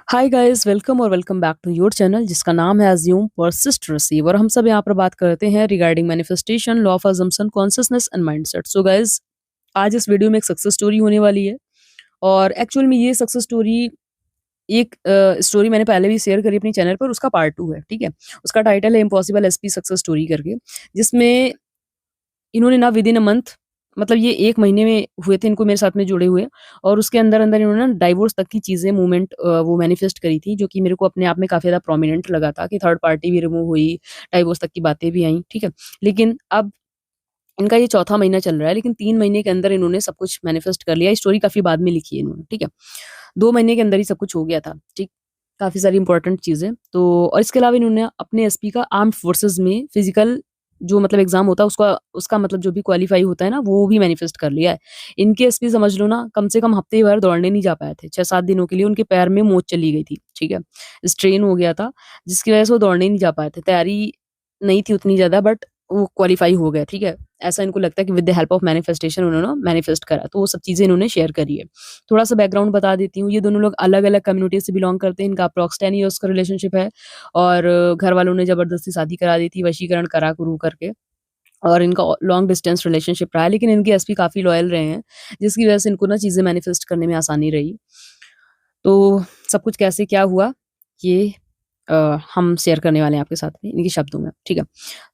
हाय guys welcome और welcome back to your channel जिसका नाम है अज्यूम परसिस्ट रिसीव और हम सब यहाँ पर बात करते हैं regarding manifestation law of assumption consciousness and mindset. So guys आज इस वीडियो में एक सक्सेस स्टोरी होने वाली है और एक्चुअल में ये सक्सेस स्टोरी एक स्टोरी मैंने पहले भी शेयर करी अपनी चैनल पर, उसका पार्ट 2 है। ठीक है, उसका टाइटल है इम्पॉसिबल एसपी सक्सेस स्टोरी करके, जिसमें इन्होंने ना विद इन अ मंथ, मतलब ये 1 महीने में हुए थे इनको मेरे साथ में जुड़े हुए, और उसके अंदर-अंदर इन्होंने ना डाइवोर्स तक की चीज़ें मूवमेंट वो मैनिफेस्ट करी थी, जो कि मेरे को अपने आप में काफ़ी ज़्यादा प्रोमिनेंट लगा था कि थर्ड पार्टी भी रिमूव हुई, डाइवोर्स तक की बातें भी आईं, ठीक है। लेकिन अब इनका ये चौथा महीना चल रहा है, लेकिन 3 महीने के अंदर इन्होंने सब कुछ मैनिफेस्ट कर लिया। स्टोरी काफ़ी बाद में लिखी है इन्होंने, ठीक है। 2 महीने के अंदर ही सब कुछ हो गया था, ठीक। काफ़ी सारी इंपॉर्टेंट चीज़ें तो, और इसके अलावा इन्होंने अपने एसपी का आर्म्ड फोर्सेस में फिजिकल जो मतलब एग्ज़ाम होता है उसका उसका मतलब जो भी क्वालीफाई होता है ना, वो भी मैनिफेस्ट कर लिया है। इनके एसपी समझ लो ना, कम से कम हफ्ते भर दौड़ने नहीं जा पाए थे। 6-7 दिनों के लिए उनके पैर में मोच चली गई थी, ठीक है। स्ट्रेन हो गया था, जिसकी वज़ह से वो दौड़ने नहीं जा पाए थे। तैयारी नहीं थी उतनी ज़्यादा, बट वो क्वालीफाई हो गए, ठीक है। ऐसा इनको लगता है कि with the help of manifestation उन्होंने मैनिफेस्ट करा, तो वो सब चीज़ें इन्होंने शेयर करी है। थोड़ा-सा बैकग्राउंड बता देती हूँ, ये दोनों लोग अलग-अलग कम्युनिटी से बिलॉन्ग करते हैं, इनका अप्रॉक्स 10 इयर्स का रिलेशनशिप है और घर वालों ने ज़बरदस्ती शादी करा दी थी, वशीकरण करा-कुरू करके, और इनका लॉन्ग डिस्टेंस रिलेशनशिप रहा है, लेकिन इनके एसपी काफ़ी लॉयल रहे हैं, जिसकी वजह से इनको ना चीज़ें मैनिफेस्ट करने में आसानी रही। तो सब कुछ कैसे क्या हुआ, ये हम शेयर करने वाले हैं आपके साथ में इन्हीं के शब्दों में, ठीक है।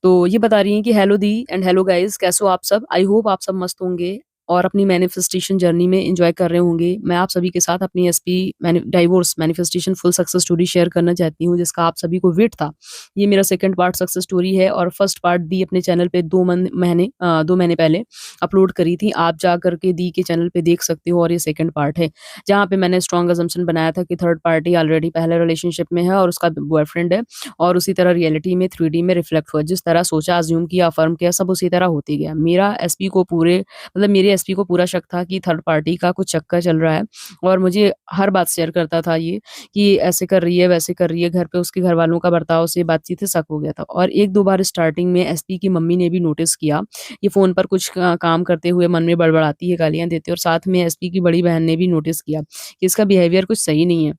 तो ये बता रही हैं कि hello the and hello guys, कैसे हो आप सब? आई होप आप सब मस्त होंगे और अपनी मैनिफेस्टेशन जर्नी में एन्जॉय कर रहे होंगे। मैं आप सभी के साथ अपनी SP divorce manifestation full success story share करना चाहती हूँ, जिसका आप सभी को वेट था। ये मेरा सेकंड पार्ट सक्सेस स्टोरी है और फर्स्ट पार्ट दी अपने चैनल पे 2 महीने पहले अपलोड करी थी। आप जा करके दी के चैनल पे देख सकते हो, और ये सेकंड पार्ट है, जहाँ पे मैंने स्ट्रॉन्ग असम्पशन बनाया था कि थर्ड पार्टी ऑलरेडी पहले रिलेशनशिप में है और उसका बॉयफ्रेंड है, और उसी तरह रियलिटी में 3D में रिफ्लेक्ट हुआ। जिस तरह सोचा, अज़्यूम किया, अफ़र्म किया, सब उसी तरह होते गया। मेरा एसपी को पूरे मतलब मेरे एसपी को पूरा शक था कि थर्ड पार्टी का कुछ चक्कर चल रहा है, और मुझे हर बात शेयर करता था ये कि ऐसे कर रही है, वैसे कर रही है, घर पे उसके घरवालों का बर्ताव से बातचीत से शक हो गया था। और 1-2 बार स्टार्टिंग में एसपी की मम्मी ने भी नोटिस किया, ये फ़ोन पर कुछ काम करते हुए मन में बड़बड़ाती है, गालियाँ देती है, और साथ में एसपी की बड़ी बहन ने भी नोटिस किया कि इसका बिहेवियर कुछ सही नहीं है।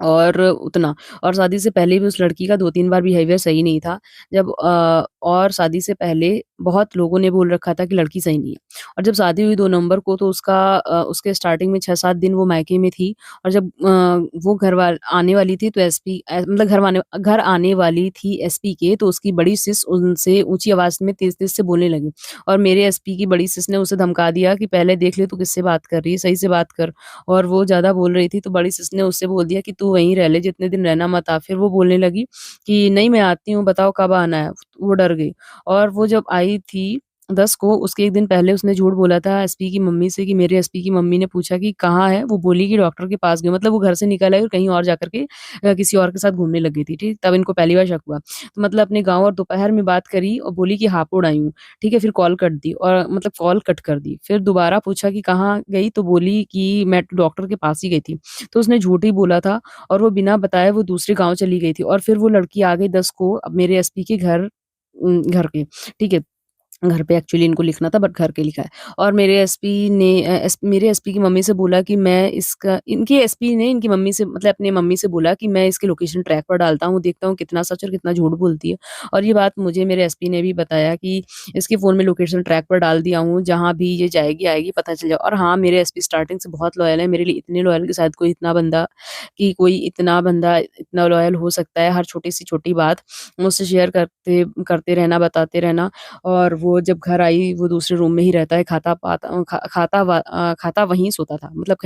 और उतना और शादी से पहले भी उस लड़की का 2-3 बार बिहेवियर सही नहीं था। जब और शादी से पहले बहुत लोगों ने बोल रखा था कि लड़की सही नहीं है। और जब शादी हुई 2 नवंबर को, तो उसके स्टार्टिंग में 6-7 दिन वो मायके में थी, और जब वो आने वाली थी, तो मतलब घर आने वाली थी एसपी के, तो उसकी बड़ी सिस उनसे ऊँची आवाज़ में तेज़-तेज़ से बोलने लगी, और मेरे एसपी की बड़ी सिस ने उसे धमका दिया कि पहले देख ले तू किससे बात कर रही है, सही से बात कर। और वो ज़्यादा बोल रही थी, तो बड़ी सिस ने उससे बोल दिया कि तू वहीं रह ले, जितने दिन रहना मत आ। फिर वो बोलने लगी कि नहीं मैं आती हूँ, बताओ कब आना है? वो डर गई, और वो जब आई थी 10 को, उसके 1 दिन पहले उसने झूठ बोला था एसपी की मम्मी से कि मेरे एसपी की मम्मी ने पूछा कि कहाँ है? वो बोली कि डॉक्टर के पास गई, मतलब वो घर से निकल आई और कहीं और जाकर के किसी और के साथ घूमने लग गई थी, ठीक? तब इनको पहली बार शक हुआ। तो मतलब अपने गाँव और दोपहर में बात करी और बोली कि हापुड़ आई हूँ, ठीक है? फिर कॉल कट दी, और मतलब कॉल कट कर दी। फिर दोबारा पूछा कि कहाँ गई? तो बोली कि मैं डॉक्टर के पास ही गई थी। तो उसने झूठ ही बोला था, और वो बिना बताए वो दूसरे गाँव चली गई थी, और फिर वो लड़की आ गई 10 को अब मेरे एसपी के घर के, ठीक है? घर पे एक्चुअली इनको लिखना था, बट घर के लिखा है। और मेरे एसपी की मम्मी से बोला कि मैं इसका इनके एसपी ने इनकी मम्मी से मतलब अपनी मम्मी से बोला कि मैं इसकी लोकेशन ट्रैक पर डालता हूँ, देखता हूँ कितना सच और कितना झूठ बोलती है। और ये बात मुझे मेरे एसपी ने भी बताया कि इसके फ़ोन में लोकेशन ट्रैक पर डाल दिया हूँ, जहाँ भी ये जाएगी, आएगी पता चल जाए। और हाँ, मेरे एसपी स्टार्टिंग से बहुत लॉयल है, मेरे लिए इतने लॉयल कि शायद कोई इतना बंदा इतना लॉयल हो सकता है, हर छोटी से छोटी बात मुझसे शेयर करते करते रहना, बताते रहना। और वो जब घर आई, वो दूसरे रूम में ही रहता है, खाता वहीं सोता था। मतलब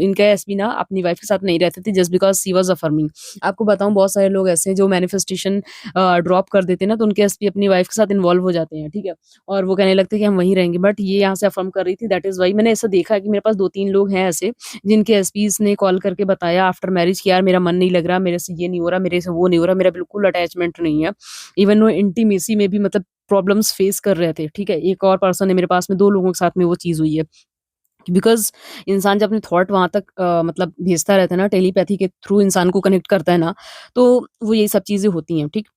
इनके एसपी ना अपनी वाइफ़ के साथ नहीं रहते थे, just because she was affirming. आपको बताऊँ, बहुत सारे लोग ऐसे हैं जो मैनिफेस्टेशन ड्रॉप कर देते हैं ना, तो उनके एसपी अपनी वाइफ़ के साथ इन्वॉल्व हो जाते हैं, ठीक है? और वो कहने लगते हैं कि हम वहीं रहेंगे, बट ये यहाँ से अफ़र्म कर रही थी, दैट इज़ व्हाई मैंने ऐसा देखा है कि मेरे पास 2-3 लोग हैं ऐसे, जिनके एसपीज़ ने कॉल करके बताया आफ्टर मैरिज कि यार मेरा मन नहीं लग रहा, मेरे से ये नहीं हो रहा, मेरे से वो नहीं हो रहा, मेरा बिल्कुल अटैचमेंट नहीं है। इवन वो इंटीमेसी में भी मतलब प्रॉब्लम्स फेस कर रहे थे, ठीक है? एक और पर्सन है मेरे पास में, 2 लोगों के साथ में वो चीज़ हुई है। बिकॉज़ इंसान जब अपने थॉट वहाँ तक मतलब भेजता रहता है ना, टेलीपैथी के थ्रू इंसान को कनेक्ट करता है ना, तो वो यही सब चीज़ें होती हैं, ठीक?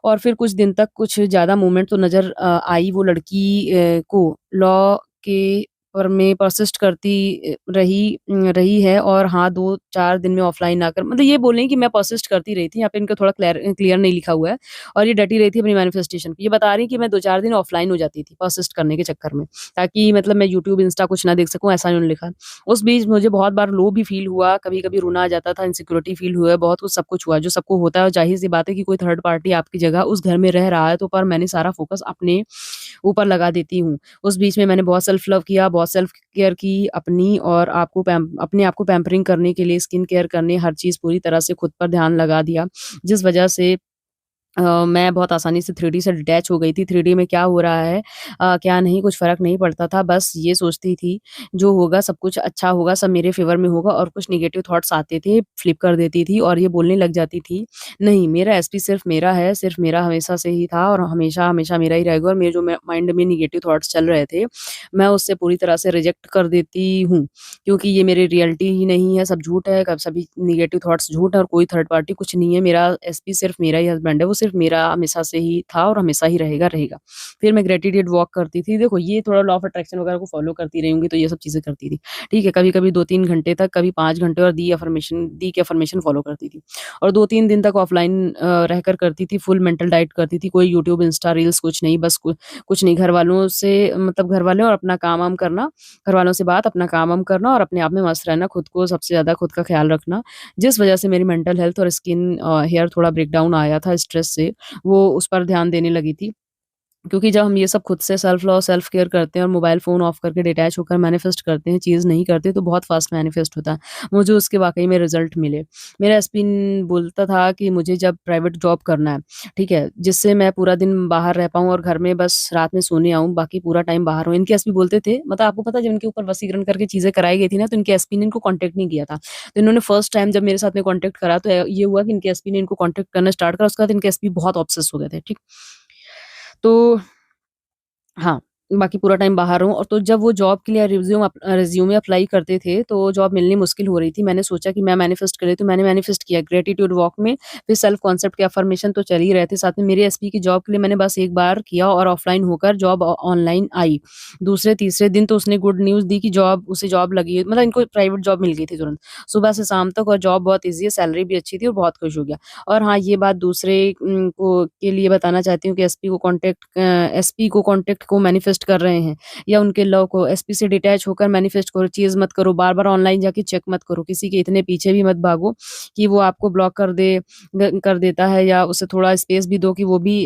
और फिर कुछ दिन तक कुछ ज़्यादा मूवमेंट तो नज़र आई वो लड़की को लॉ के पर मैं परसिस्ट करती रही है और हाँ, 2-4 दिन में ऑफ़लाइन आकर मतलब ये बोल रही हैं कि मैं परसिस्ट करती रही थी, यहाँ पे इनका थोड़ा क्लियर नहीं लिखा हुआ है और ये डटी रही थी अपनी मैनिफेस्टेशन पे। ये बता रही हैं कि मैं 2-4 दिन ऑफ़लाइन हो जाती थी परसिस्ट करने के चक्कर में, ताकि मतलब मैं यूट्यूब, इंस्टा कुछ ना देख सकूँ, ऐसा इन्होंने लिखा। उस बीच मुझे बहुत बार लो भी फ़ील हुआ, कभी-कभी रोना आ जाता था, इनसिक्योरिटी फ़ील हुआ, बहुत कुछ सब कुछ हुआ, जो सबको होता है और ज़ाहिर-सी बात है कि कोई थर्ड पार्टी आपकी जगह उस घर में रह रहा है, तो पर मैंने सारा फ़ोकस अपने ऊपर लगा देती हूँ। उस बीच में मैंने बहुत सेल्फ लव किया, बहुत सेल्फ केयर की अपनी और अपने आप को पैम्परिंग करने के लिए स्किन केयर करने, हर चीज़ पूरी तरह से खुद पर ध्यान लगा दिया, जिस वजह से मैं बहुत आसानी से 3D से डिटैच हो गई थी। 3D में क्या हो रहा है क्या नहीं, कुछ फ़र्क नहीं पड़ता था। बस ये सोचती थी, जो होगा सब कुछ अच्छा होगा, सब मेरे फ़ेवर में होगा और कुछ नेगेटिव थॉट्स आते थे, फ्लिप कर देती थी और ये बोलने लग जाती थी, नहीं मेरा एसपी सिर्फ़ मेरा है, सिर्फ़ मेरा हमेशा से ही था और हमेशा-हमेशा मेरा ही रहेगा और मेरे जो माइंड में नेगेटिव थॉट्स चल रहे थे, मैं उससे पूरी तरह से रिजेक्ट कर देती हूँ। क्योंकि ये मेरी रियलिटी ही नहीं है, सब झूठ है, कब सभी नेगेटिव थॉट्स झूठ है और कोई थर्ड पार्टी कुछ नहीं है। मेरा एसपी सिर्फ़ मेरा ही हस्बैंड है, वो सिर्फ़ मेरा हमेशा से ही था और हमेशा ही रहेगा। फिर मैं ग्रैटिट्यूड वॉक करती थी। देखो ये थोड़ा लॉ ऑफ अट्रैक्शन वगैरह को फ़ॉलो करती रही होंगी, तो ये सब चीज़ें करती थी। ठीक है, कभी-कभी 2-3 घंटे तक, कभी 5 घंटे और दी की अफ़र्मेशन फ़ॉलो करती थी। और 2-3 दिन तक ऑफ़लाइन रहकर करती थी, फुल मेंटल डाइट करती थी, कोई यूट्यूब, इंस्टा रील्स कुछ नहीं, बस कुछ नहीं, घरवालों से मतलब घरवाले और अपना काम-वाम करना, घरवालों से बात, अपना काम-वाम करना और अपने आप में मस्त रहना, खुद को सबसे ज़्यादा खुद का ख़्याल रखना। जिस वज़ह से मेरी मेंटल हेल्थ और हेयर थोड़ा ब्रेकडाउन आया था स्ट्रेस से, वो उस पर ध्यान देने लगी थी। क्योंकि जब हम ये सब खुद से सेल्फ लव, सेल्फ केयर करते हैं और मोबाइल फ़ोन ऑफ करके डिटैच होकर मैनिफेस्ट करते हैं, चीज़ नहीं करते तो बहुत फ़ास्ट मैनिफेस्ट होता है। मुझे उसके वाक़ई में रिज़ल्ट मिले। मेरा एसपीन बोलता था कि मुझे जब प्राइवेट जॉब करना है, ठीक है? जिससे मैं पूरा दिन बाहर रह पाऊँ और घर में बस रात में सोने आऊँ, बाकी पूरा टाइम बाहर हूँ। इनके एसपी बोलते थे मतलब आपको पता है जब इनके ऊपर वशीकरण करके चीज़ें कराई गई थी ना, तो इनके एसपी ने इनको कॉन्टैक्ट नहीं किया था। तो इन्होंने फर्स्ट टाइम जब मेरे साथ में कॉन्टैक्ट करा तो ये हुआ कि इनके एसपी ने इनको कॉन्टैक्ट करना स्टार्ट करा, उसके बाद इनके एसपी बहुत ऑब्सेस हो गए थे, ठीक? तो हाँ, बाकी पूरा टाइम बाहर हूँ और तो जब वो जॉब के लिए रिज़्यूमे अप्लाई करते थे, तो जॉब मिलनी मुश्किल हो रही थी। मैंने सोचा कि मैं मैनिफेस्ट कर लेती हूँ, मैंने मैनिफेस्ट किया ग्रैटिट्यूड वॉक में, फिर सेल्फ कॉन्सेप्ट के अफ़र्मेशन तो चल ही रहे थे, साथ में मेरे एसपी की जॉब के लिए मैंने बस एक बार किया और ऑफ़लाइन होकर जॉब ऑनलाइन आई। दूसरे-तीसरे दिन तो उसने गुड न्यूज़ दी कि उसे जॉब लगी है, मतलब इनको प्राइवेट जॉब मिल गई थी तुरंत। सुबह से शाम तक और जॉब बहुत ईज़ी है, सैलरी भी अच्छी थी और बहुत खुश हो गया। और हाँ, ये बात दूसरे को के लिए बताना चाहती हूँ कि एसपी को कॉन्टैक्ट को मैनिफेस्ट कर रहे हैं या उनके लव को एसपी से डिटैच होकर मैनिफेस्ट करो, चीज़ मत करो, बार-बार ऑनलाइन जाके चेक मत करो, किसी के इतने पीछे भी मत भागो कि वो आपको ब्लॉक कर देता है या उसे थोड़ा स्पेस भी दो कि वो भी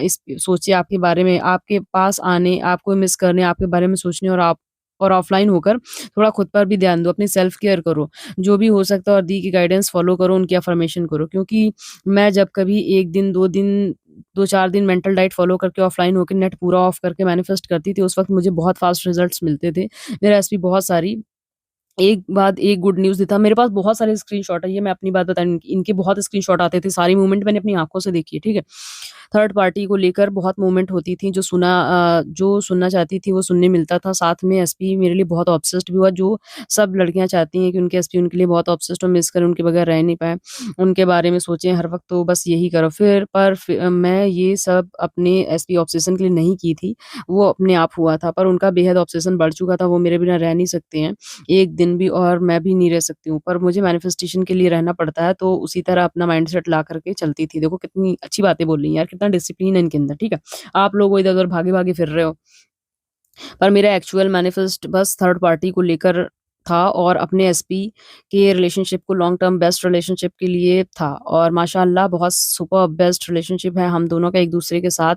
इस सोचे आपके बारे में, आपके पास आने, आपको मिस करने, आपके बारे में सोचने और ऑफलाइन होकर थोड़ा खुद पर भी ध्यान दो, अपनी सेल्फ केयर करो। जो भी हो सकता है और दी की गाइडेंस फॉलो करो, उनकी अफ़र्मेशन करो क्योंकि मैं जब कभी 1 दिन, 2 दिन 2-4 दिन मेंटल डाइट फ़ॉलो करके ऑफ़लाइन होके नेट पूरा ऑफ करके मैनिफेस्ट करती थी, उस वक़्त मुझे बहुत फ़ास्ट रिज़ल्ट्स मिलते थे। मेरे एसपी बहुत सारी एक बाद एक गुड न्यूज़ देता। मेरे पास बहुत सारे स्क्रीनशॉट है, ये मैं अपनी बात बताऊँ इनके बहुत स्क्रीनशॉट आते थे, सारी मूवमेंट मैंने अपनी आँखों से देखी है, ठीक है? थर्ड पार्टी को लेकर बहुत मूवमेंट होती थी, जो सुनना चाहती थी वो सुनने मिलता था। साथ में एसपी मेरे लिए बहुत ऑब्सेस्ड भी हुआ, जो सब लड़कियाँ चाहती हैं कि उनके एसपी उनके लिए बहुत ऑब्सेस्ड हो, मिस करें, उनके बगैर रह नहीं पाएँ, उनके बारे में सोचें हर वक़्त तो बस यही करो। मैं ये सब अपने एसपी ऑब्सेशन के लिए नहीं की थी, वो अपने आप हुआ था, पर उनका बेहद ऑब्सेशन बढ़ चुका था, वो मेरे बिना रह नहीं सकते हैं। एक दिन भी और मैं भी नहीं रह सकती हूँ, पर मुझे मैनिफेस्टेशन के लिए रहना पड़ता है, तो उसी तरह अपना माइंडसेट ला कर के चलती थी। देखो कितनी अच्छी बातें बोल रही हैं यार, कितना डिसिप्लिन है इनके अंदर, ठीक है? आप लोग वो इधर-उधर भागे-भागे फिर रहे हो। पर मेरा एक्चुअल मैनिफेस्ट बस थर्ड पार्टी को लेकर था और अपने एसपी के रिलेशनशिप को लॉन्ग टर्म बेस्ट रिलेशनशिप के लिए था और माशाअल्लाह बहुत सुपर्ब बेस्ट रिलेशनशिप है हम दोनों का एक-दूसरे के साथ।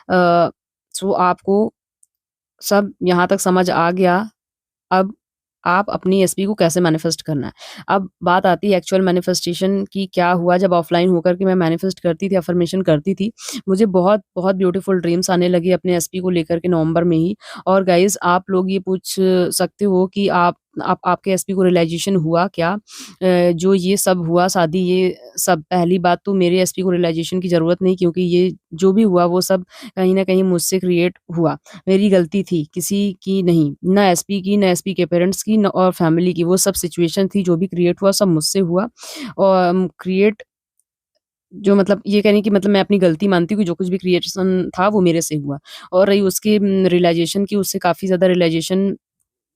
अ, सो आपको सब यहाँ तक समझ आ गया। अब आप अपनी एसपी को कैसे मैनिफेस्ट करना है। अब बात आती है एक्चुअल मैनिफेस्टेशन की क्या हुआ जब ऑफलाइन होकर के मैं मैनिफेस्ट करती थी, अफ़र्मेशन करती थी। मुझे बहुत ब्यूटीफुल ड्रीम्स आने लगे अपने एसपी को लेकर के नवंबर में ही और गाइज़ आप लोग ये पूछ सकते हो कि आपके एसपी को रियलाइज़ेशन हुआ क्या? जो ये सब हुआ शादी ये सब पहली बात तो मेरे एसपी को रियलाइज़ेशन की ज़रूरत नहीं क्योंकि ये जो भी हुआ वो सब कहीं न कहीं मुझसे क्रिएट हुआ। मेरी गलती थी, किसी की नहीं। ना एसपी की, ना एसपी के पेरेंट्स की, ना और फैमिली की। वो सब सिचुएशन थी, जो भी क्रिएट हुआ, सब मुझसे हुआ और क्रिएट जो मतलब ये कह रही कि मतलब मैं अपनी गलती मानती हूँ कि जो कुछ भी क्रिएशन था, वो मेरे से हुआ और रही उसकी रियलाइज़ेशन की, उससे काफ़ी ज़्यादा रियलाइज़ेशन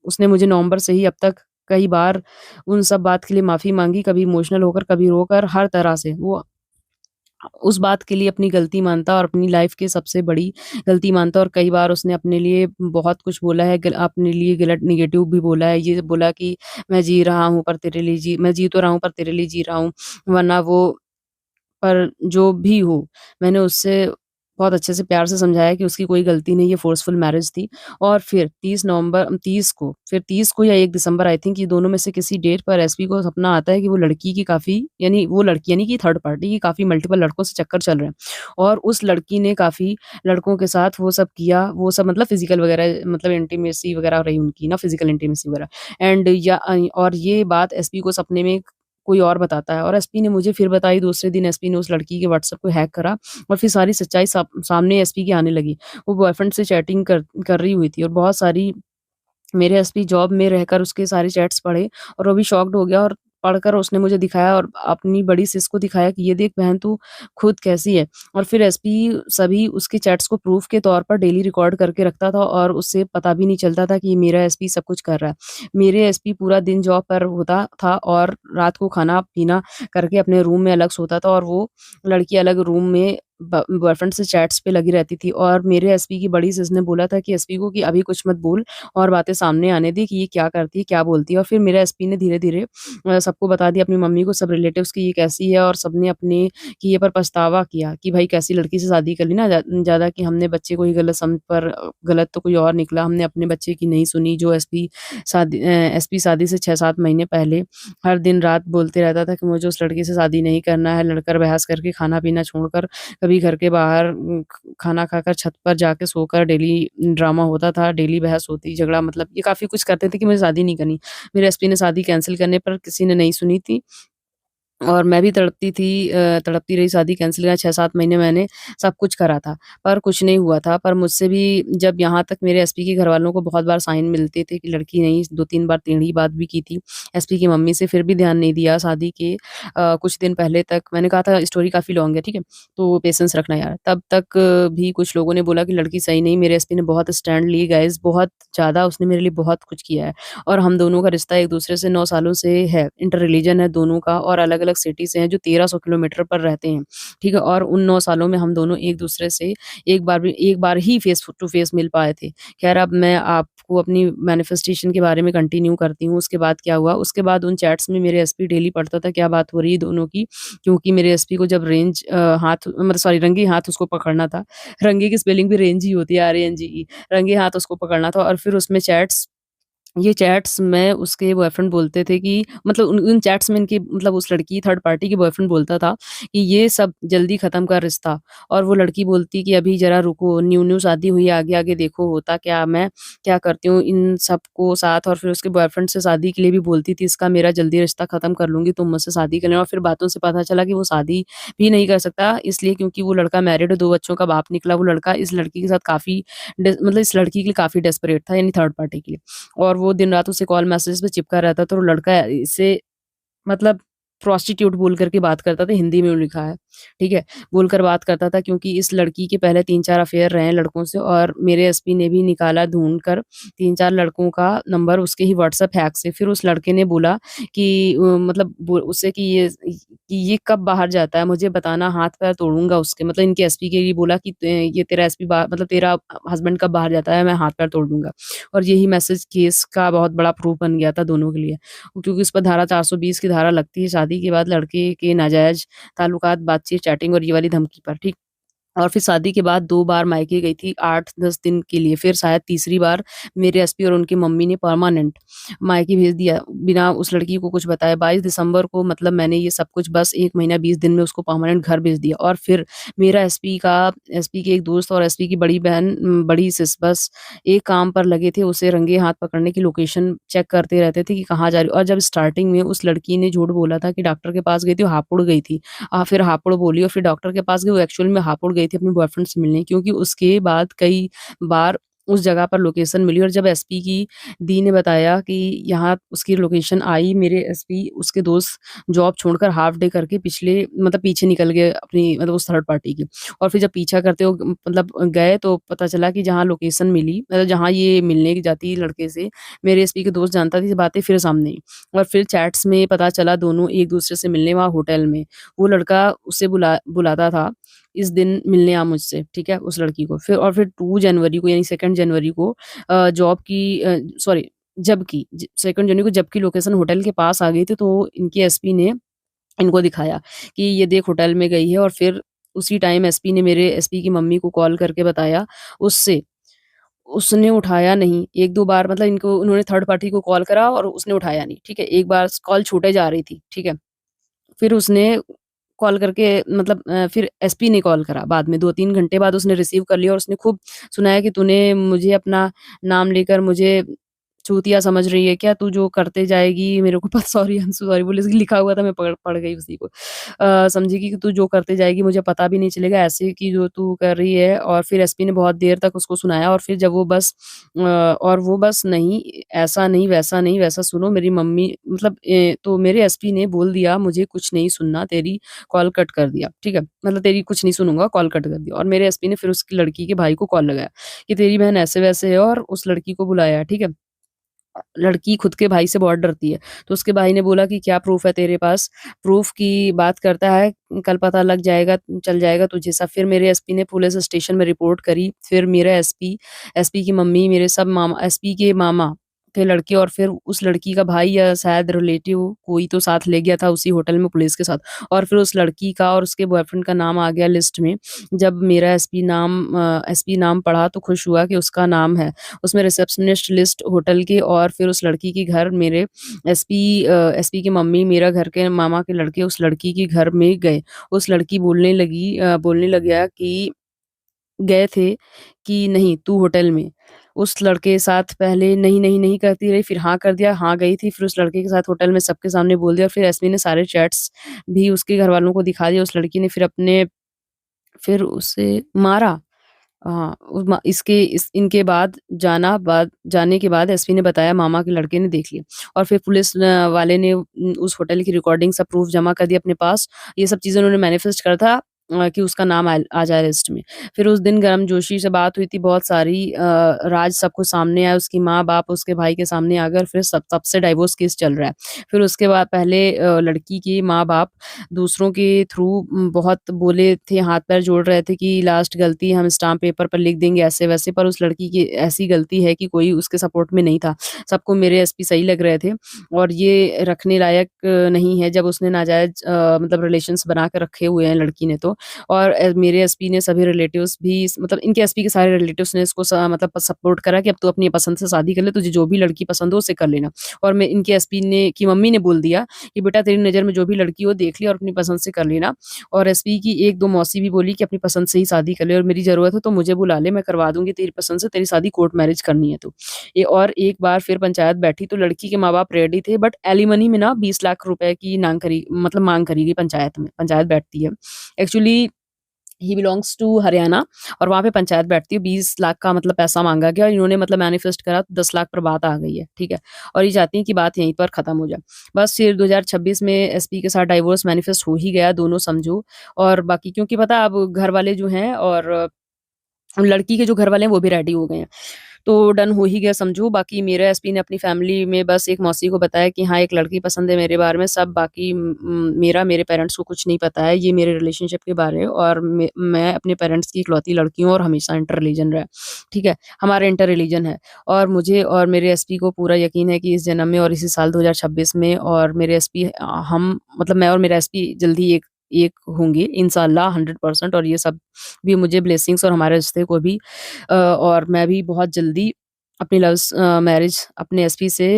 उसने मुझे नवंबर से ही अब तक कई बार उन सब बात के लिए माफ़ी माँगी, कभी इमोशनल होकर, कभी रोकर, हर तरह से। वो उस बात के लिए अपनी गलती मानता और अपनी लाइफ़ की सबसे बड़ी गलती मानता और कई बार उसने अपने लिए बहुत कुछ बोला है, अपने लिए गलत नेगेटिव भी बोला है। ये बोला कि मैं जी तो रहा हूँ पर तेरे लिए जी रहा हूँ, वरना वो पर जो भी हो, मैंने उससे बहुत अच्छे से प्यार से समझाया कि उसकी कोई गलती नहीं, ये फ़ोर्सफुल मैरिज थी। और फिर 30 को या 1 दिसंबर आई थिंक, ये दोनों में से किसी डेट पर एसपी को सपना आता है कि वो लड़की की काफ़ी यानी वो लड़की यानी कि थर्ड पार्टी की काफ़ी मल्टीपल लड़कों से चक्कर चल रहे हैं। और उस लड़की ने काफ़ी लड़कों के साथ वो सब किया, वो सब मतलब फ़िज़िकल वगैरह मतलब इंटीमेसी वगैरह रही उनकी ना, फ़िज़िकल इंटीमेसी वगैरह। और ये बात एसपी को सपने में कोई और बताता है और एसपी ने मुझे फिर बताई। दूसरे दिन एसपी ने उस लड़की के व्हाट्सएप को हैक करा और फिर सारी सच्चाई सामने एसपी की आने लगी। वो बॉयफ्रेंड से चैटिंग कर रही हुई थी और बहुत सारी मेरे एसपी जॉब में रहकर उसके सारे चैट्स पढ़े और वो भी शॉक्ड हो गया और पढ़कर उसने मुझे दिखाया और अपनी बड़ी सिस को दिखाया कि ये देख बहन तू खुद कैसी है। और फिर एसपी सभी उसके चैट्स को प्रूफ के तौर पर डेली रिकॉर्ड करके रखता था और उससे पता भी नहीं चलता था कि ये मेरा एसपी सब कुछ कर रहा है। मेरे एसपी पूरा दिन जॉब पर होता था और रात को खाना-पीना करके अपने रूम में अलग सोता था और वो लड़की अलग रूम में बॉयफ्रेंड से चैट्स पे लगी रहती थी। और मेरे एसपी की बड़ी सिस ने बोला था कि एसपी को कि अभी कुछ मत बोल और बातें सामने आने दी कि ये क्या करती है, क्या बोलती है। और फिर मेरा एसपी ने धीरे-धीरे सबको बता दिया, अपनी मम्मी को, सब रिलेटिव्स की ये कैसी है और सबने अपने किए पर पछतावा किया कि भाई कैसी लड़की से शादी कर ली ना, ज़्यादा कि हमने बच्चे को ही गलत समझ पर गलत तो कोई और निकला। हमने अपने बच्चे की नहीं सुनी। जो एसपी शादी से 6-7 महीने पहले हर दिन रात बोलते रहता था कि मुझे उस लड़की से शादी नहीं करना है, लड़कर बहस करके खाना-पीना छोड़कर कभी घर के बाहर खाना खाकर छत पर जाके सोकर डेली ड्रामा होता था, डेली बहस होती, झगड़ा मतलब ये काफ़ी कुछ करते थे कि मुझे शादी नहीं करनी। मेरे एसपी ने शादी कैंसल करने पर किसी ने नहीं सुनी थी। और मैं भी तड़पती रही, शादी कैंसल करा 6-7 महीने मैंने सब कुछ करा था, पर कुछ नहीं हुआ था। पर मुझसे भी जब यहाँ तक मेरे एसपी के घरवालों को बहुत बार साइन मिलते थे कि लड़की नहीं, 2-3 बार टेढ़ी बात भी की थी एसपी की मम्मी से, फिर भी ध्यान नहीं दिया। शादी के कुछ दिन पहले तक मैंने कहा था स्टोरी काफ़ी लॉन्ग है, ठीक है? तो पेशेंस रखना यार। तब तक भी कुछ लोगों ने बोला कि लड़की सही नहीं, मेरे एसपी ने बहुत स्टैंड ली गाइज़, बहुत ज़्यादा उसने मेरे लिए बहुत कुछ किया है। और हम दोनों का रिश्ता एक-दूसरे से 9 सालों से है, इंटर रिलीजन है दोनों का और अलग-अलग सिटी से हैं जो 1300 किलोमीटर पर रहते हैं, ठीक है? और उन 9 सालों में हम दोनों एक-दूसरे से एक बार ही फेस टू फेस मिल पाए थे। ख़ैर अब मैं आपको अपनी मैनिफेस्टेशन के बारे में कंटिन्यू करती हूँ, उसके बाद क्या हुआ? उसके बाद उन चैट्स में मेरे एसपी डेली पढ़ता था क्या बात हो रही है दोनों की, क्योंकि मेरे एसपी को जब रंगे हाथ उसको पकड़ना था। रंगे की स्पेलिंग भी रेंज ही होती है, RANGE, रंगे हाथ उसको पकड़ना था और फिर उसमें ये चैट्स में उसके बॉयफ्रेंड बोलते थे कि मतलब उन उन चैट्स में इनकी मतलब उस लड़की थर्ड पार्टी के बॉयफ्रेंड बोलता था कि ये सब जल्दी ख़त्म कर रिश्ता। और वो लड़की बोलती कि अभी ज़रा रुको, न्यू-न्यू शादी हुई है, आगे-आगे देखो होता क्या, मैं क्या करती हूँ इन सबको साथ। और फिर उसके बॉयफ्रेंड से शादी के लिए भी बोलती थी, इसका मेरा जल्दी रिश्ता ख़त्म कर लूँगी, तुम मुझसे शादी कर लेना। और फिर बातों से पता चला कि वो शादी भी नहीं कर सकता, इसलिए क्योंकि वो लड़का मैरिड है, 2 बच्चों का बाप निकला। वो लड़का इस लड़की के साथ काफ़ी मतलब इस लड़की के लिए काफ़ी डेस्परेट था, यानी थर्ड पार्टी के लिए। और वो दिन-रात उसे कॉल मैसेज पे चिपका रहता था और लड़का इसे मतलब प्रोस्टिट्यूट बोल कर के बात करता था, हिंदी में लिखा है, ठीक है? बोलकर बात करता था क्योंकि इस लड़की के पहले 3-4 अफ़ेयर रहे हैं लड़कों से और मेरे एसपी ने भी निकाला ढूँढ कर 3-4 लड़कों का नंबर उसके ही व्हाट्सएप हैक से। फिर उस लड़के ने बोला कि मतलब बो उससे कि ये कब बाहर जाता है मुझे बताना, हाथ-पैर तोड़ूँगा उसके। मतलब इनके एसपी के लिए बोला कि ये तेरा एसपी बा मतलब तेरा हस्बैंड कब बाहर जाता है, मैं हाथ-पैर तोड़ दूँगा। और यही मैसेज केस का बहुत बड़ा प्रूफ बन गया था दोनों के लिए। क्योंकि उस पर धारा 420 की धारा लगती है शादी के बाद लड़के के नाजायज़ ताल्लुकात, बातचीत, चैटिंग और ये वाली धमकी पर, ठीक? और फिर शादी के बाद 2 बार मायके गई थी 8-10 दिन के लिए, फिर शायद तीसरी बार मेरे एसपी और उनकी मम्मी ने परमानेंट मायके भेज दिया, बिना उस लड़की को कुछ बताए। 22 दिसंबर को मतलब मैंने ये सब कुछ बस 1 महीना 20 दिन में उसको परमानेंट घर भेज दिया। और फिर मेरा एसपी के एक दोस्त और एसपी की बड़ी बहन बड़ी सिस बस एक काम पर लगे थे, उसे रंगे हाथ पकड़ने की लोकेशन चेक करते रहते थे कि कहाँ जा रही हो। और जब स्टार्टिंग में उस लड़की ने झूठ बोला था कि डॉक्टर के पास गई थी, वो हापुड़ गई थी। फिर हापुड़ बोली और फिर डॉक्टर के पास गई, वो एक्चुअल में हापुड़ गई थी अपने बॉयफ्रेंड से मिलने, क्योंकि उसके बाद कई बार उस जगह पर लोकेशन मिली और जब एसपी की दी ने बताया कि यहाँ उसकी लोकेशन आई, मेरे एसपी उसके दोस्त जॉब छोड़कर हाल्फ डे करके पीछे निकल गए अपनी मतलब उस थर्ड पार्टी की। और फिर जब पीछा करते हुए मतलब गए तो पता चला कि जहाँ लोकेशन मिली मतलब जहाँ ये मिलने की जाती लड़के से, मेरे एसपी के दोस्त जानता थी, ये बातें फिर सामने आई। और फिर चैट्स में पता चला दोनों एक-दूसरे से मिलने वहाँ होटल में। वो लड़का उसे बुलाता था, इस दिन मिलने आ मुझसे, ठीक है? उस लड़की को। फिर 2 जनवरी को यानी 2 जनवरी को जॉब की सॉरी जबकि 2 जनवरी को जबकि लोकेशन होटल के पास आ गई थी, तो इनके एसपी ने इनको दिखाया कि ये देख होटल में गई है। और फिर उसी टाइम एसपी ने मेरे एसपी की मम्मी को कॉल करके बताया उससे, उसने उठाया नहीं। 1-2 बार मतलब इनको उन्होंने थर्ड पार्टी को कॉल करा और उसने उठाया नहीं, ठीक है? एक बार कॉल छूटे जा रही थी, ठीक है? फिर उसने कॉल करके मतलब फिर एसपी ने कॉल करा बाद में 2-3 घंटे बाद उसने रिसीव कर लिया और उसने खूब सुनाया कि तूने मुझे अपना नाम लेकर मुझे चूतिया समझ रही है क्या? तू जो करते जाएगी मेरे को sorry I am so sorry बोले लिखा हुआ था मैं पढ़ गई उसी को। समझेगी कि तू जो करते जाएगी मुझे पता भी नहीं चलेगा ऐसे कि जो तू कर रही है। और फिर एसपी ने बहुत देर तक उसको सुनाया और फिर जब वो बस और वो बस नहीं, ऐसा नहीं, वैसा नहीं, वैसा सुनो मेरी मम्मी मतलब तो मेरे एसपी ने बोल दिया मुझे कुछ नहीं सुनना, तेरी कॉल कट कर दिया, ठीक है? मतलब तेरी कुछ नहीं सुनूँगा, कॉल कट कर दिया। और मेरे एसपी ने फिर उसकी लड़की के भाई को कॉल लगाया कि तेरी बहन ऐसे-वैसे है और उस लड़की को बुलाया, ठीक है? लड़की खुद के भाई से बहुत डरती है। तो उसके भाई ने बोला कि क्या प्रूफ़ है तेरे पास? प्रूफ़ की बात करता है, कल पता लग जाएगा, चल जाएगा तुझे सब। फिर मेरे एसपी ने पुलिस स्टेशन में रिपोर्ट करी। फिर मेरा एसपी, एसपी की मम्मी, मेरे सब मामा एसपी के मामा के लड़के और फिर उस लड़की का भाई या शायद रिलेटिव कोई तो साथ ले गया था उसी होटल में पुलिस के साथ। और फिर उस लड़की का और उसके बॉयफ्रेंड का नाम आ गया लिस्ट में। जब मेरा एसपी नाम पढ़ा तो खुश हुआ कि उसका नाम है। उसमें रिसेप्शनिस्ट लिस्ट होटल की और फिर उस लड़की के घर मेरे एसपी की मम्मी मेरा घर के मामा के लड़के उस लड़की के घर में गए। उस लड़की बोलने लग गया कि गए थे कि नहीं तू होटल में। उस लड़के के साथ पहले नहीं, नहीं, नहीं करती रही फिर हाँ कर दिया, हाँ गई थी फिर उस लड़के के साथ होटल में सबके सामने बोल दिया। फिर एसपी ने सारे चैट्स भी उसके घरवालों को दिखा दिए। उस लड़की ने फिर उसे मारा। हाँ, उस इसके इस इनके बाद जाने के बाद एसपी ने बताया मामा के लड़के ने देख लिया। और फिर पुलिस वाले ने उस होटल की रिकॉर्डिंग सब प्रूफ जमा कर दिया अपने पास। ये सब चीज़ें उन्होंने मैनिफेस्ट करा था कि उसका नाम आ जाए लिस्ट में। फिर उस दिन गर्मजोशी से बात हुई थी बहुत सारी राज सबको सामने आया, उसकी माँ-बाप उसके भाई के सामने आ गए और फिर तब से डाइवोर्स केस चल रहा है। फिर उसके बाद पहले लड़की के माँ-बाप दूसरों के थ्रू बहुत बोले थे, हाथ-पैर जोड़ रहे थे कि लास्ट गलती हम स्टाम्प पेपर पर लिख देंगे ऐसे-वैसे, पर उस लड़की की ऐसी गलती है कि कोई उसके सपोर्ट में नहीं था। सबको मेरे एसपी सही लग रहे थे और ये रखने लायक नहीं है जब उसने नाजायज़ मतलब रिलेशंस बना के रखे हुए हैं लड़की ने तो। और मेरे एसपी ने सभी रिलेटिव्स भी मतलब इनके एसपी के सारे रिलेटिव्स ने इसको मतलब सपोर्ट करा कि अब तू अपनी पसंद से शादी कर ले, तुझे जो भी लड़की पसंद हो उसे कर लेना। और मैं इनके एसपी ने की मम्मी ने बोल दिया कि बेटा तेरी नज़र में जो भी लड़की हो देख ली और अपनी पसंद से कर लेना। और एसपी की 1-2 मौसी भी बोली कि अपनी पसंद से ही शादी कर ले और मेरी ज़रूरत हो तो मुझे बुला ले, मैं करवा दूँगी तेरी पसंद से, तेरी शादी कोर्ट मैरिज करनी है तो। और एक बार फिर पंचायत बैठी तो लड़की के माँ-बाप रेडी थे बट एलिमनी में ना 20 लाख रुपए की माँग करी गई पंचायत में, पंचायत बैठती है। Actually he belongs to Haryana और वहाँ पे पंचायत बैठती है, 20 लाख का मतलब पैसा माँगा गया और इन्होंने मतलब मैनिफेस्ट करा तो 10 लाख पर बात आ गई है, ठीक है? और ये चाहती हैं कि बात यहीं पर खत्म हो जाए। बस फिर 2026 में एसपी के साथ डाइवोर्स मैनिफेस्ट हो ही गया, दोनों समझो। और बाकी क्योंकि पता है अब घर वाले जो हैं और लड़की के जो घर वाले हैं वो भी रेडी हो गए हैं। तो डन हो ही गया समझो, बाकी मेरे एसपी ने अपनी फैमिली में बस एक मौसी को बताया कि हाँ, एक लड़की पसंद है मेरे बारे में, सब बाकी मेरे पेरेंट्स को कुछ नहीं पता है, ये मेरे रिलेशनशिप के बारे में और मैं अपने पेरेंट्स की इकलौती लड़की हूँ और हमेशा इंटर रिलीजन रहा है, ठीक है? हमारा इंटर रिलीजन है और मुझे और मेरे एसपी को पूरा यकीन है कि इस जन्म में और इसी साल 2026 में और मेरे एसपी हम मतलब मैं और मेरा एसपी जल्दी एक एक होंगे इंशाल्लाह 100% और ये सब भी मुझे ब्लेसिंग्स और हमारे रिश्ते को भी और मैं भी बहुत जल्दी अपनी मैरिज अपने एसपी से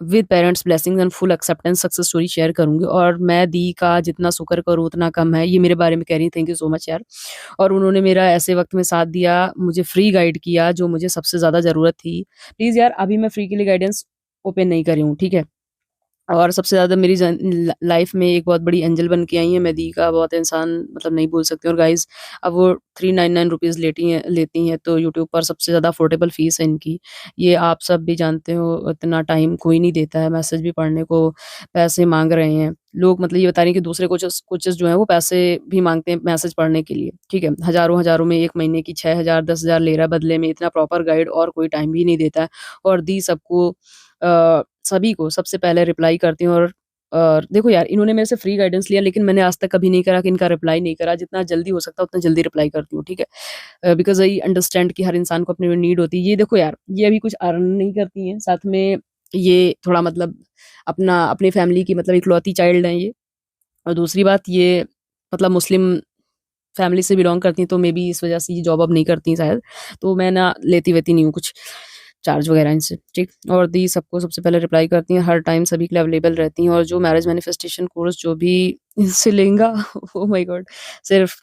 with parents blessings and full acceptance success story share करूँगी और मैं दी का जितना शुक्र करूँ उतना कम है। ये मेरे बारे में कह रही हैं, थैंक यू सो मच यार। और उन्होंने मेरा ऐसे वक़्त में साथ दिया, मुझे फ्री गाइड किया जो मुझे सबसे ज़्यादा ज़रूरत थी। प्लीज़ यार अभी मैं फ्री के लिए गाइडेंस ओपन नहीं कर रही हूँ, ठीक है? और सबसे ज़्यादा मेरी लाइफ में एक बहुत बड़ी एंजल बन के आई हैं, मेदी का बहुत इंसान मतलब नहीं बोल सकते। और गाइज़ अब वो 399 रुपीज़ लेती हैं, तो यूट्यूब पर सबसे ज़्यादा अफोर्डेबल फ़ीस है इनकी। ये आप सब भी जानते हो, इतना टाइम कोई नहीं देता है, मैसेज भी पढ़ने को पैसे माँग रहे हैं। लोग मतलब ये बता रहे हैं कि दूसरे कोचेज़ जो हैं वो पैसे भी माँगते हैं मैसेज पढ़ने के लिए, ठीक है? हज़ारों-हज़ारों में 1 महीने की 6,000 10,000 ले रहा है, बदले में इतना प्रॉपर गाइड और कोई टाइम भी नहीं देता है। और दी सबको सभी को सबसे पहले रिप्लाई करती हूँ। और देखो यार, इन्होंने मेरे से फ्री गाइडेंस लिया, लेकिन मैंने आज तक कभी नहीं करा कि इनका रिप्लाई नहीं करा। जितना जल्दी हो सकता है उतना जल्दी रिप्लाई करती हूँ, ठीक है? बिकॉज़ आई अंडरस्टैंड कि हर इंसान को अपनी नीड होती है। ये देखो यार, ये अभी कुछ अर्न नहीं करती हैं, साथ में ये थोड़ा मतलब अपनी फैमिली की मतलब इकलौती चाइल्ड हैं ये। और दूसरी बात ये मतलब मुस्लिम फैमिली से बिलॉन्ग करती हैं, तो मेबी इस वजह से ये जॉब अब नहीं करती हैं शायद। तो मैं ना लेती-वेती नहीं हूँ कुछ चार्ज वगैरह इनसे, ठीक? और दी सबको सबसे पहले रिप्लाई करती हैं, हर टाइम सभी के लिए अवेलेबल रहती हैं। और जो मैरिज मैनिफेस्टेशन कोर्स जो भी इनसे लेंगा ओह माय गॉड! सिर्फ़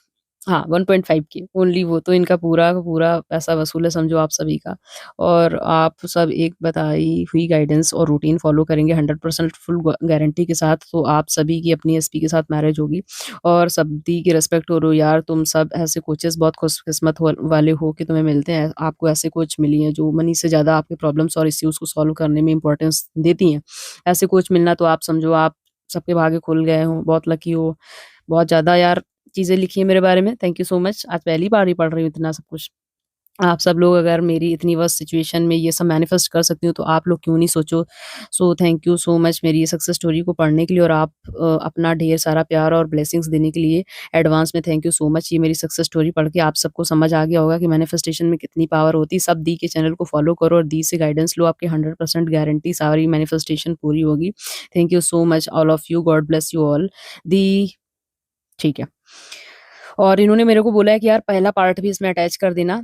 हाँ, 1.5 के ओनली, वो तो इनका पूरा का पूरा पैसा वसूल है समझो आप सभी का। और आप सब एक बताई हुई गाइडेंस और रूटीन फ़ॉलो करेंगे 100% फुल ग गारंटी के साथ, तो आप सभी की अपनी एसपी के साथ मैरिज होगी। और सब्दी की रिस्पेक्ट करो यार, तुम सब ऐसे कोचेस बहुत खुशकिस्मत वाले हो कि तुम्हें मिलते हैं। आपको ऐसे कोच मिली हैं जो मनी से ज़्यादा आपके प्रॉब्लम्स और इश्यूज़ को सॉल्व करने में इम्पोर्टेंस देती हैं। ऐसे कोच मिलना तो आप समझो आप सबके भाग्य खुल गए हों, बहुत लकी हो। बहुत ज़्यादा यार चीज़ें लिखी हैं मेरे बारे में, थैंक यू सो मच। आज पहली बार ही पढ़ रही हूँ इतना सब कुछ। आप सब लोग अगर मेरी इतनी वर्स्ट सिचुएशन में ये सब मैनिफेस्ट कर सकती हो, तो आप लोग क्यों नहीं सोचो। So thank you so much मेरी ये सक्सेस स्टोरी को पढ़ने के लिए, और आप अपना ढेर सारा प्यार और ब्लेसिंग्स देने के लिए एडवांस में थैंक यू सो मच। ये मेरी सक्सेस स्टोरी पढ़ के आप सबको समझ आ गया होगा कि मैनिफेस्टेशन में कितनी पावर होती है। सब दी के चैनल को फॉलो करो और दी से गाइडेंस लो, आपकी 100% गारंटी सारी मैनिफेस्टेशन पूरी होगी। Thank you so much all of you, God bless you all. दी ठीक है। और इन्होंने मेरे को बोला है कि यार पहला पार्ट भी इसमें अटैच कर देना।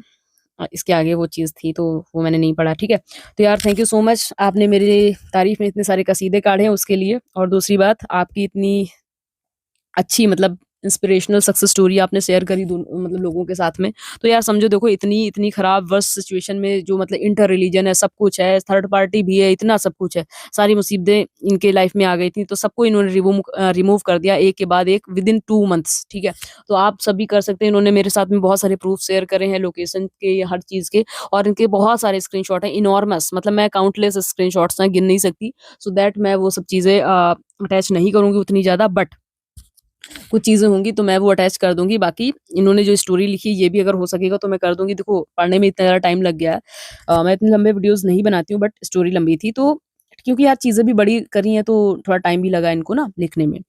इसके आगे वो चीज़ थी, तो वो मैंने नहीं पढ़ा, ठीक है? तो यार थैंक यू सो मच, आपने मेरी तारीफ़ में इतने सारे कसीदे काढ़े हैं उसके लिए। और दूसरी बात, आपकी इतनी अच्छी मतलब इंस्पिरेशनल सक्सेस स्टोरी आपने शेयर करी मतलब लोगों के साथ में। तो यार समझो देखो, इतनी इतनी खराब वर्स्ट सिचुएशन में जो मतलब इंटर रिलीजन है, सब कुछ है, थर्ड पार्टी भी है, इतना सब कुछ है। सारी मुसीबतें इनके लाइफ में आ गई थी, तो सबको इन्होंने रिमूव कर दिया एक के बाद एक विदिन 2 मंथ्स, ठीक है? तो आप सब भी कर सकते हैं। इन्होंने मेरे साथ में बहुत सारे प्रूफ शेयर करे हैं लोकेशन के, हर चीज़ के। और इनके बहुत सारे स्क्रीनशॉट हैं इनॉर्मस, मतलब मैं काउंटलेस स्क्रीनशॉट्स हैं, गिन नहीं सकती। सो दैट मैं वो सब चीज़ें अटैच नहीं करूँगी उतनी ज़्यादा, बट कुछ चीज़ें होंगी तो मैं वो अटैच कर दूँगी। बाकी इन्होंने जो स्टोरी लिखी ये भी अगर हो सकेगा तो मैं कर दूँगी। देखो पढ़ने में इतना ज़्यादा टाइम लग गया है। मैं इतने लंबे वीडियोज़ नहीं बनाती हूँ, बट स्टोरी लंबी थी, तो क्योंकि यार चीज़ें भी बड़ी करी हैं तो थोड़ा टाइम भी लगा इनको ना लिखने में।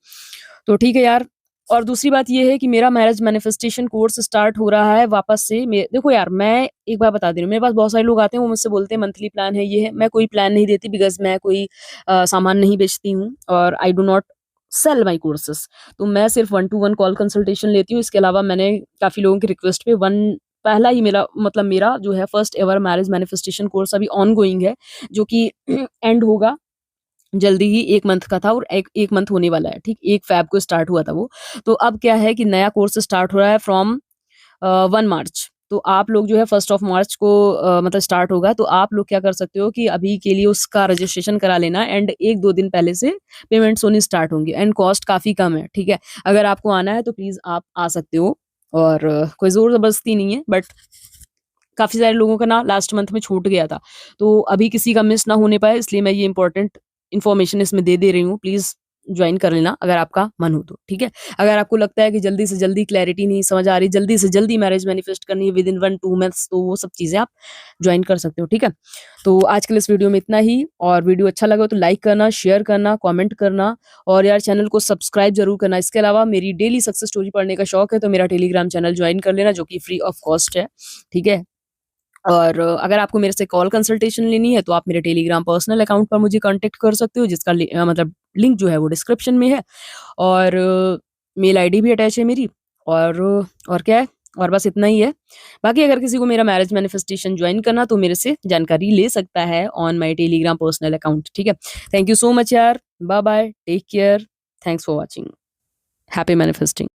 तो ठीक है यार। और दूसरी बात ये है कि मेरा मैरिज मैनिफेस्टेशन कोर्स स्टार्ट हो रहा है वापस से। मे देखो यार, मैं एक बात बता दे रही हूँ, मेरे पास बहुत सारे लोग आते हैं, वो मुझसे बोलते हैं मंथली प्लान है, ये है। मैं कोई प्लान नहीं देती, बिकॉज़ मैं कोई सामान नहीं बेचती हूँ और I do not sell my courses. तो मैं सिर्फ 1 टू 1 कॉल कंसल्टेशन लेती हूँ। इसके अलावा मैंने काफ़ी लोगों की रिक्वेस्ट पे वन पहला ही मेरा जो है first ever marriage manifestation course अभी ऑनगोइंग है, जो कि एंड होगा जल्दी ही। 1 मंथ का था और 1 मंथ होने वाला है, ठीक? 1 फ़ैब को स्टार्ट हुआ था वो। तो अब क्या है कि नया कोर्स स्टार्ट हो रहा है फ्रॉम 1 मार्च। तो आप लोग जो है 1st ऑफ मार्च को मतलब स्टार्ट होगा, तो आप लोग क्या कर सकते हो कि अभी के लिए उसका रजिस्ट्रेशन करा लेना, एंड 1-2 दिन पहले से पेमेंट्स होनी स्टार्ट होंगी, एंड कॉस्ट काफ़ी कम है, ठीक है? अगर आपको आना है तो प्लीज़ आप आ सकते हो। और कोई ज़ोर-ज़बरदस्ती नहीं है, बट काफ़ी सारे लोगों का ना लास्ट मंथ में छूट गया था। तो अभी किसी का मिस ना होने पाए, इसलिए मैं ये इम्पोर्टेंट इन्फॉर्मेशन इसमें दे रही हूँ। प्लीज़ जॉइन कर लेना अगर आपका मन हो तो, ठीक है? अगर आपको लगता है कि जल्दी से जल्दी क्लैरिटी नहीं समझ आ रही, जल्दी से जल्दी मैरिज मैनिफेस्ट करनी है विदिन 1-2 मंथ्स, तो वो सब चीज़ें आप जॉइन कर सकते हो, ठीक है? तो आज के लिए इस वीडियो में इतना ही। और वीडियो अच्छा लगा तो लाइक करना, शेयर करना, कमेंट करना, और यार चैनल को सब्सक्राइब ज़रूर करना। इसके अलावा मेरी डेली सक्सेस स्टोरी पढ़ने का शौक है, तो मेरा टेलीग्राम चैनल जॉइन कर लेना, जो कि फ्री ऑफ कॉस्ट है, ठीक है? और अगर आपको मेरे से कॉल कंसल्टेशन लेनी है, तो आप मेरे टेलीग्राम पर्सनल अकाउंट पर मुझे कॉन्टैक्ट कर सकते हो, जिसका मतलब लिंक जो है वो डिस्क्रिप्शन में है। और मेल आईडी भी अटैच है मेरी। और और क्या है? और बस इतना ही है। बाकी अगर किसी को मेरा मैरिज मैनिफेस्टेशन जॉइन करना, तो मेरे से जानकारी ले सकता है on my Telegram personal account, ठीक है? थैंक यू सो मच यार। Bye bye, take care, thanks for watching, happy manifesting.